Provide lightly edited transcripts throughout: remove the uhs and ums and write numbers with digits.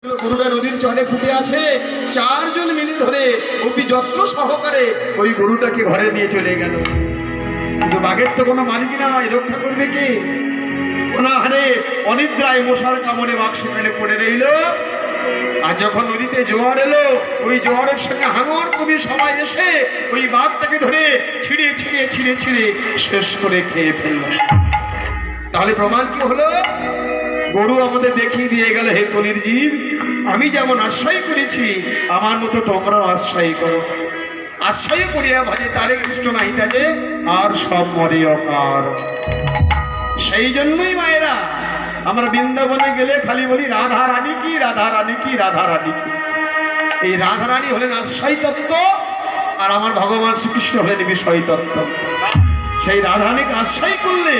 গরুটা নদীর চলে ফুটে আছে, চারজন মিলে ধরে অতি যত্ন সহকারে ওই গরুটাকে ঘরে নিয়ে চলে গেল। কিন্তু বাঘের তো কোনো মালিক নাই, রক্ষা করবে কে? অনাহারে অনিদ্রায় মশার কামড়ে বাঘ সেখানে পড়ে রইল। আর যখন নদীতে জোয়ার এলো, ওই জোয়ারের সঙ্গে হাঙর কবির সবাই এসে ওই বাঘটাকে ধরে ছিঁড়ে ছিঁড়ে ছিঁড়ে ছিঁড়ে শেষ করে খেয়ে ফেলল। তাহলে প্রমাণ কি হলো? গরু আমাদের দেখিয়ে দিয়ে গেল, হে কলির জীব, আমি যেমন আশ্রয় করেছি আমার মতো তোমরাও আশ্রয় করো। আশ্রয় করিয়া ভাজে তারে কৃষ্ণ নাই তাজে, আর সব মরে অকার। সেই জন্যই মায়েরা আমরা বৃন্দাবনে গেলে খালি বলি রাধা রানী কি, রাধা রানী কি, রাধা রানী কি। এই রাধা রানী হলেন আশ্রয় তত্ত্ব, আর আমার ভগবান শ্রীকৃষ্ণ হলেন বিষয় তত্ত্ব। সেই রাধারানীকে আশ্রয় করলে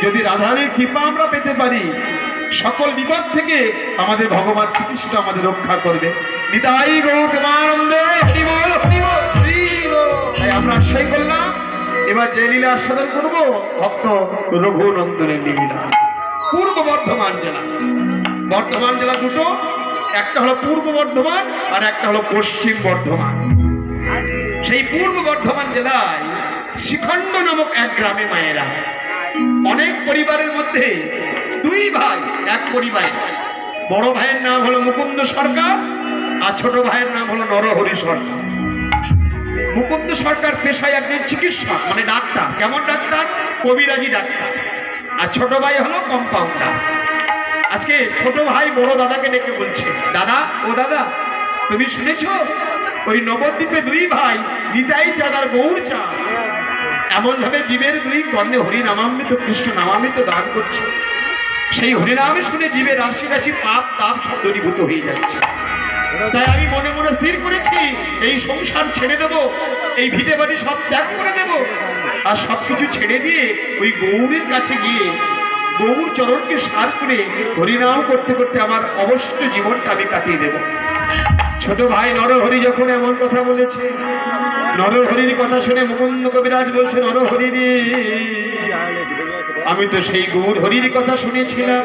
যদি রাধারানীর কৃপা আমরা পেতে পারি, সকল বিপদ থেকে আমাদের ভগবান শ্রীকৃষ্ণ আমাদের রক্ষা করবে। নিতাই গৌর প্রেমানন্দে হরি বল, হরি বল, হরি বল। তাই আমরা আশ্রয় করলাম। এবার যে লীলা আস্বাদন করবো ভক্ত রঘুনন্দনের লীলা। পূর্ব বর্ধমান জেলা, বর্ধমান জেলা দুটো, একটা হলো পূর্ব বর্ধমান আর একটা হলো পশ্চিম বর্ধমান। সেই পূর্ব বর্ধমান জেলায় শিখণ্ড নামক এক গ্রামে মায়েরা, অনেক পরিবারের মধ্যে দুই ভাই এক পরিবারে। বড় ভাইয়ের নাম হলো মুকুন্দ সরকার আর ছোট ভাইয়ের নাম হলো নরহরি সরকার। মুকুন্দ সরকার পেশায় একজন চিকিৎসক, মানে ডাক্তার। কেমন ডাক্তার? কবিরাজি ডাক্তার। আর ছোট ভাই হলো কম্পাউন্ডার। আজকে ছোট ভাই বড় দাদাকে ডেকে বলছে, দাদা, ও দাদা, তুমি শুনেছ ওই নবদ্বীপে দুই ভাই নিতাই চাঁদ আর গৌর চাঁদ এমন ভাবে জীবের দুই কর্ণে হরি নামামৃত কৃষ্ণ নামামৃত দান করছে, সেই হরিনামে শুনে জীবের রাশি রাশি পাপ তাপ সব দূরীভূত হয়ে যাচ্ছে। তাই আমি মনে মনে স্থির করেছি এই সংসার ছেড়ে দেব, এই ভিটে বাড়ি সব ত্যাগ করে দেব, আর সবকিছু ছেড়ে দিয়ে ওই গৌরের কাছে গিয়ে গৌর চরণকে সার করে হরিনাম করতে করতে আমার অবশিষ্ট জীবনটা আমি কাটিয়ে দেব। ছোট ভাই নরহরি যখন এমন কথা বলেছে, নরহরির কথা শুনে মুকুন্দ কবিরাজ বলছে, নরহরি রে, আমি তো সেই গৌর হরির কথা শুনেছিলাম,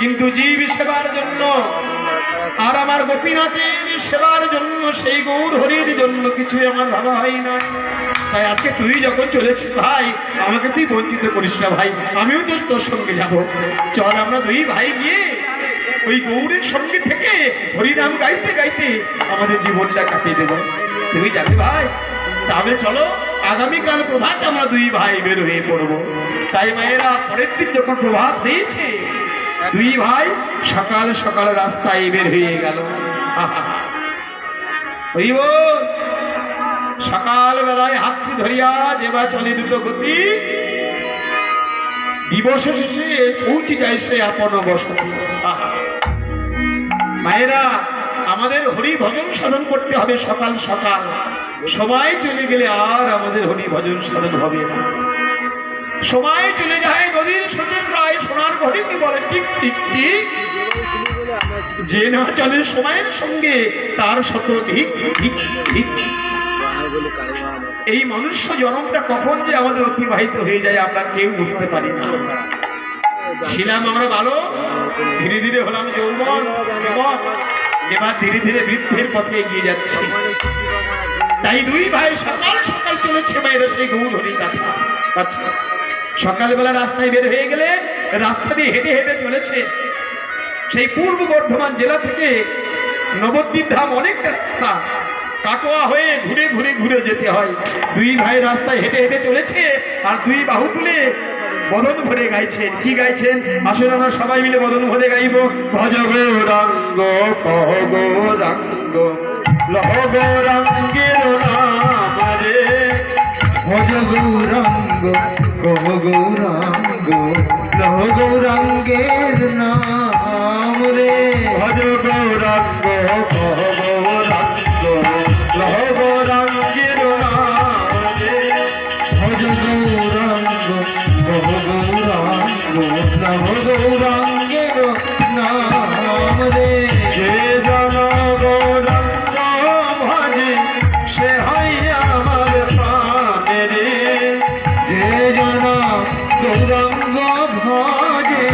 কিন্তু জীব সেবার জন্য আর আমার গোপীনাথের সেবার জন্য, সেই গৌর হরির জন্য কিছু আমার ভাবা হয় না। তাই আজকে তুই যখন চলেছিস ভাই, আমাকে তুই বঞ্চিত করিস না ভাই, আমিও তো তোর সঙ্গে যাব। চল আমরা দুই ভাই গিয়ে ওই গৌরের সঙ্গে থেকে হরিনাম গাইতে গাইতে আমাদের জীবনটা কাটিয়ে দেব। তুমি যাবে ভাই? তাহলে চলো, আগামীকাল প্রভাত আমরা দুই ভাই বের হয়ে পড়বো। তাই মায়েরা পরের দিন যখন প্রভাত হয়েছে, দুই ভাই সকাল সকাল রাস্তায় বের হয়ে গেল। সকাল বেলায় হাতটি ধরিয়া যেবা চলে দুটো গতি, দিবস শেষে পৌঁছে যায় সে আপন বসতি। মায়েরা আমাদের হরি ভজন সাধন করতে হবে সকাল সকাল। সময় চলে গেলে আর আমাদের হরি ভজন সাধন হবে না। সময় চলে যায় নদীর স্রোতের প্রায় সোনার ঘটিতে বলে টিক টিক টিক, যে না চলে সময়ের সঙ্গে তার শত ধিক ধিক ধিক। এই মনুষ্য জন্মটা কখন যে আমাদের অতিবাহিত হয়ে যায় আমরা কেউ বুঝতে পারি না। ছিলাম আমরা ভালো, ধীরে ধীরে হলাম যৌবন, এবার ধীরে ধীরে বৃদ্ধের পথে এগিয়ে যাচ্ছে। তাই দুই ভাই সকাল সকাল চলেছে মায়েরা সেই গৌর হরির কাছে। আচ্ছা, সকালবেলা রাস্তায় বের হয়ে গেলে রাস্তা দিয়ে হেঁটে হেঁটে চলেছে। সেই পূর্ব বর্ধমান জেলা থেকে নবদ্বীপ ধাম অনেকটা রাস্তা, কাটোয়া হয়ে ঘুরে ঘুরে ঘুরে যেতে হয়। দুই ভাই রাস্তায় হেঁটে হেঁটে চলেছে আর দুই বাহু তুলে বদন ভরে গাইছেন। কি গাইছেন? আসলে আমরা সবাই মিলে বদন ভরে গাইব। ভজ গৌরাঙ্গ কহ গৌরাঙ্গ লহ গৌরাঙ্গের নাম রে, ভজ গৌরাঙ্গ কহ গৌরাঙ্গ লহ গৌরাঙ্গের নাম রে, ভজ গৌরাঙ্গ কহ গৌরাঙ্গ লহ গৌরাঙ্গের নাম রে, ভজ গৌরাঙ্গ কহ গৌরাঙ্গ লহ গৌরাঙ্গের নাম রে। যে জন গৌরাঙ্গ ভজে সে হয় আমার প্রাণ রে, যে জন গৌরাঙ্গ ভজে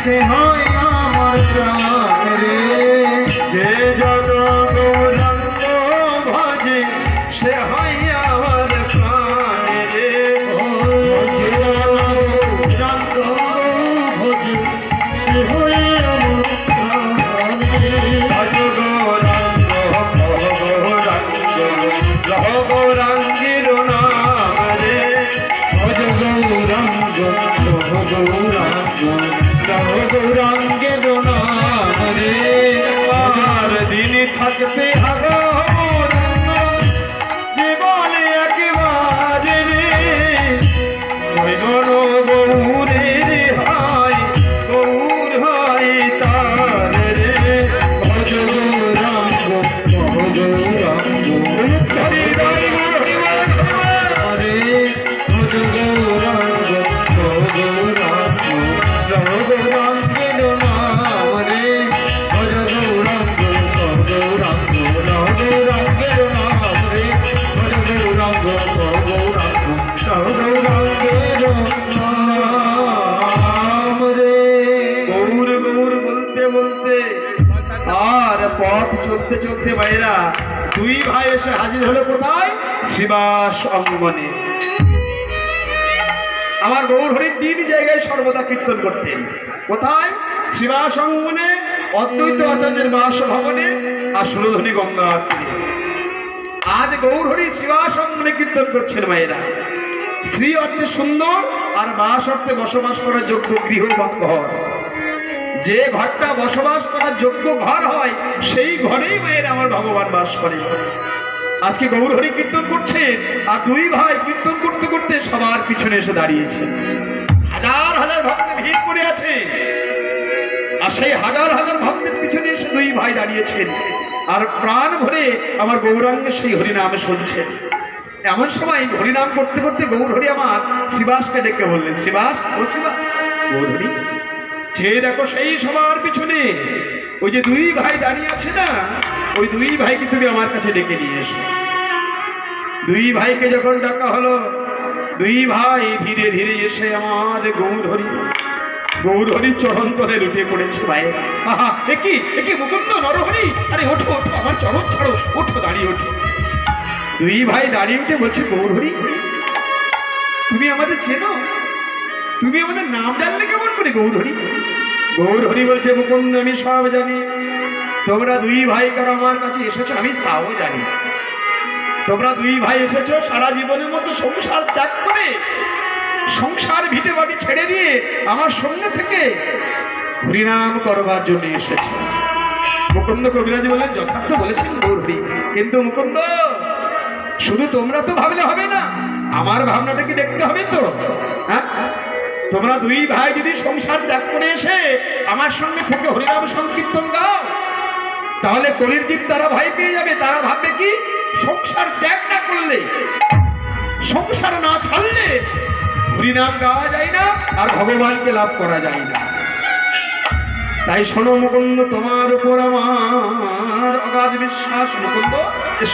সে হয় আমার প্রাণ রে, আর পথ চলতে চলতে মায়েরা দুই ভাই এসে হাজির হলো কোথায়? শিবাস অঙ্গনে। আমার গৌর হরি তিন জায়গায় সর্বদা কীর্তন করতেন। কোথায়? শিবাস অঙ্গনে, অদ্বৈত আচার্যের বাসভবনে, আর সুরধনী গঙ্গা তীরে। আজ গৌর হরি শিবাস অঙ্গনে কীর্তন করছেন মায়েরা। শ্রী অর্থে সুন্দর, আর বাস অর্থে বসবাস করার যোগ্য গৃহ বা ঘর। যে ঘরটা বসবাস করার যোগ্য ঘর হয়, সেই ঘরেই মায়ের আমার ভগবান বাস করে। আজকে গৌর হরি কীর্তন করছেন, আর দুই ভাই কীর্তন করতে করতে সবার পিছনে এসে দাঁড়িয়েছে। হাজার হাজার ভক্তের ভিড় করে আছে, আর সেই হাজার হাজার ভক্তের পিছনে এসে দুই ভাই দাঁড়িয়েছেন, আর প্রাণ ভরে আমার গৌরাঙ্গের সেই হরিনামে শুনছেন। এমন সময় হরিনাম করতে করতে গৌর হরি আমার শিবাসকে ডেকে বললেন, শিবাস, ও শিবাস। গৌর হরি চেয়ে দেখো সেই সবার পিছনে ওই যে দুই ভাই দাঁড়িয়ে আছে না, ওই দুই ভাইকে তুমি আমার কাছে ডেকে নিয়ে এসো। দুই ভাইকে যখন ডাকা হলো, দুই ভাই ধীরে ধীরে এসে আমার গৌর হরি চরণ তলে লুটিয়ে পড়েছে। ভাই আহা, একি মুকুন্দ নরহরি, আরে ওঠো ওঠো, আমার চরণ ছাড়ো, ওঠো, দাঁড়িয়ে ওঠো। দুই ভাই দাঁড়িয়ে উঠে বলছে, গৌর হরি তুমি আমাদের চেনো? তুমি আমাদের নাম জানলে কেমন করে গৌর হরি? গৌর হরি বলছে, মুকুন্দ আমি সব জানি। তোমরা দুই ভাই কারো আমার কাছে এসেছো আমি তাও জানি। তোমরা দুই ভাই এসেছো সারা জীবনের মতো সংসার ত্যাগ করে, সংসার ভিটে বাড়ি ছেড়ে দিয়ে আমার সঙ্গে থেকে হরিনাম করবার জন্য এসেছো। মুকুন্দ কবিরাজ বললেন, যথার্থ বলেছেন গৌর হরি, কিন্তু মুকুন্দ শুধু তোমরা তো ভাবলে হবে না, আমার ভাবনাটা কি দেখতে হবে তো। হ্যাঁ, তোমরা দুই ভাই যদি সংসার ত্যাগ করে এসে আমার সঙ্গে থেকে হরিনাম সংকীর্তন গাও, তাহলে কলির জীব তারা ভয় পেয়ে যাবে। তারা ভাববে কি, সংসার ত্যাগ না করলে, সংসার না ছাড়লে হরিনাম গাওয়া যায় না, আর ভগবানকে লাভ করা যায় না। তাই শোনো মুকুন্দ, তোমার উপর আমার অগাধ বিশ্বাস। মুকুন্দ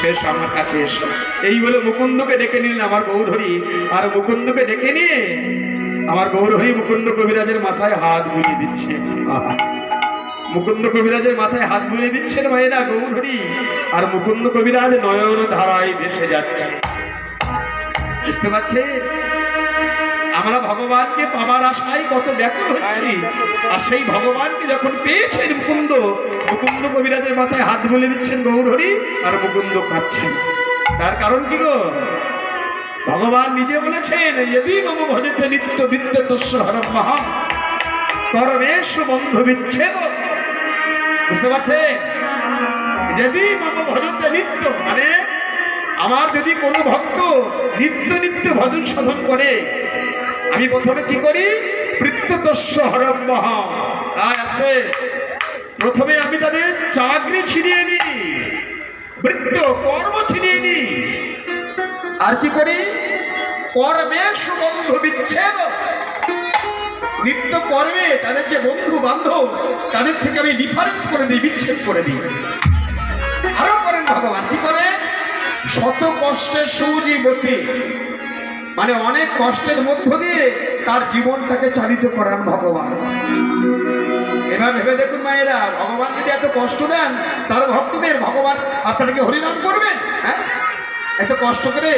শেষ আমার কাছে এসো। এই বলে মুকুন্দকে ডেকে নিলেন আমার গৌর হরি। আর মুকুন্দকে ডেকে নিয়ে আমার গৌর হরি মুকুন্দ কবিরাজের মাথায় হাত বুলিয়ে দিচ্ছে। মুকুন্দ কবিরাজের মাথায় হাত বুলিয়ে দিচ্ছেন ভাইরা গৌর হরি, আর মুকুন্দ কবিরাজ নয়ন ধারায় ভেসে যাচ্ছে। বুঝতে পারছে? আমরা ভগবানকে পাবার আশায় কত ব্যাকুল হচ্ছি, আর সেই ভগবানকে যখন পেয়েছেন মুকুন্দ কবিরাজের মাথায় হাত বুলিয়ে দিচ্ছেন গৌর হরি, আর মুকুন্দ কাঁদছেন। তার কারণ কি গো? ভগবান নিজে বলেছেন, यदि मम भजते नित्य विद्यतस्य हरम महम कर्मेषु बंध विच्छेद। বুঝতে পারছে? यदि मम भजते नित्य মানে আমার যদি কোনো ভক্ত নিত্য নিত্য ভজন সাধন করে, আমি প্রথমে কি করি? বৃত্ততস্য হরম মহম। আছে প্রথমে আমি তাদের চাকরি ছিনিয়ে নিই, বৃত্ত কর্ম ছিনিয়ে নিই, আর কি করি? কর্মেষু বন্ধু বিচ্ছেদ। নিত্য কর্মে তাদের যে বন্ধু বান্ধব, তাদের থেকে আমি ডিফারেন্স করে দিই, বিচ্ছেদ করে দিই। আরো করেন ভগবান, কি করে? শত কষ্টের সৌজীবতী, মানে অনেক কষ্টের মধ্য দিয়ে তার জীবনটাকে চালিত করান ভগবান। এবার ভেবে দেখুন মায়েরা, ভগবান যদি এত কষ্ট দেন তার ভক্তদের, ভগবান আপনারা কি হরিনাম করবেন? হ্যাঁ, এত কষ্ট করে